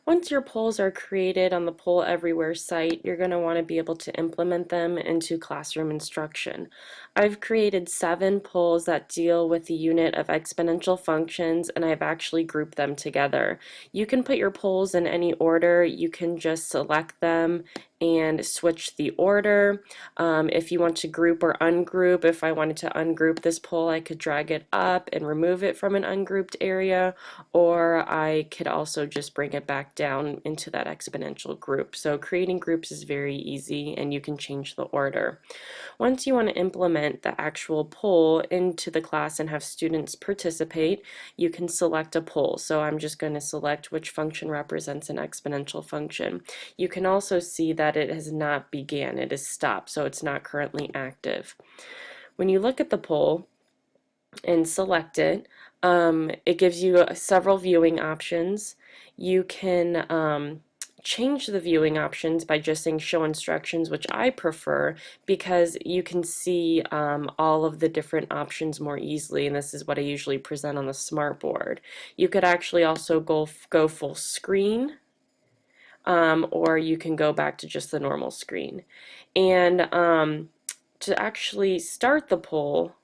Once your polls are created on the Poll Everywhere site, you're going to want to be able to implement them into classroom instruction. I've created 7 polls that deal with the unit of exponential functions, and I've actually grouped them together. You can put your polls in any order. You can just select them and switch the order. If you want to group or ungroup, if I wanted to ungroup this poll, I could drag it up and remove it from an ungrouped area, or I could also just bring it back down into that exponential group. So creating groups is very easy, and you can change the order. Once you want to implement the actual poll into the class and have students participate, you can select a poll. So I'm just going to select which function represents an exponential function. You can also see that it has not began, it is stopped, so it's not currently active. When you look at the poll and select it, it gives you several viewing options. You can change the viewing options by just saying show instructions, which I prefer because you can see all of the different options more easily, and this is what I usually present on the smartboard. You could actually also go full screen, or you can go back to just the normal screen. And to actually start the poll,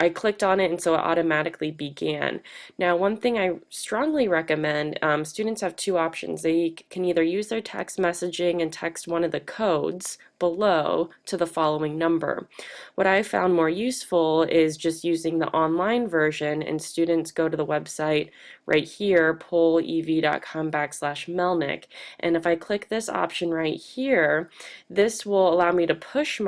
I clicked on it, and so it automatically began. Now, one thing I strongly recommend, students have 2 options. They can either use their text messaging and text one of the codes below to the following number. What I found more useful is just using the online version, and students go to the website right here, pollev.com/Melnick, and if I click this option right here, this will allow me to push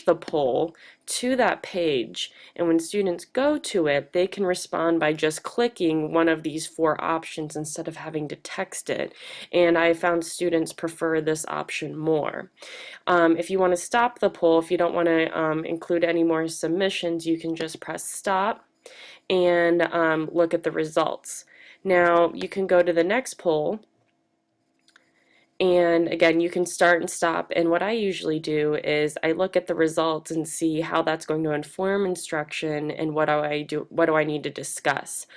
the poll to that page, and when students go to it, they can respond by just clicking one of these 4 options instead of having to text it, and I found students prefer this option more. If you want to stop the poll, if you don't want to include any more submissions, you can just press stop and look at the results. Now you can go to the next poll, and again, you can start and stop, and what I usually do is I look at the results and see how that's going to inform instruction and what do I need to discuss.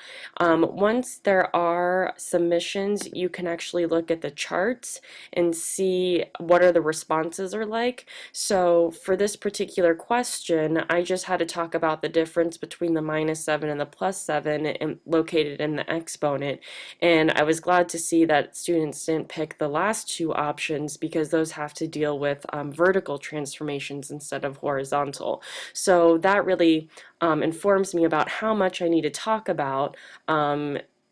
Once there are submissions, you can actually look at the charts and see what are the responses are like. So for this particular question, I just had to talk about the difference between the -7 and the +7 and located in the exponent, and I was glad to see that students didn't pick the last 2 options because those have to deal with vertical transformations instead of horizontal. So that really informs me about how much I need to talk about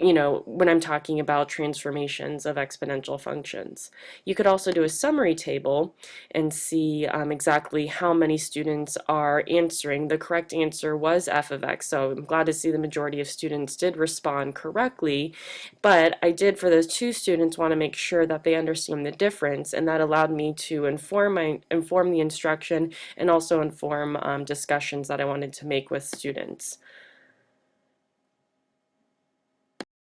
when I'm talking about transformations of exponential functions. You could also do a summary table and see exactly how many students are answering. The correct answer was f of x, so I'm glad to see the majority of students did respond correctly, but I did, for those 2 students, want to make sure that they understand the difference, and that allowed me to inform the instruction and also inform discussions that I wanted to make with students.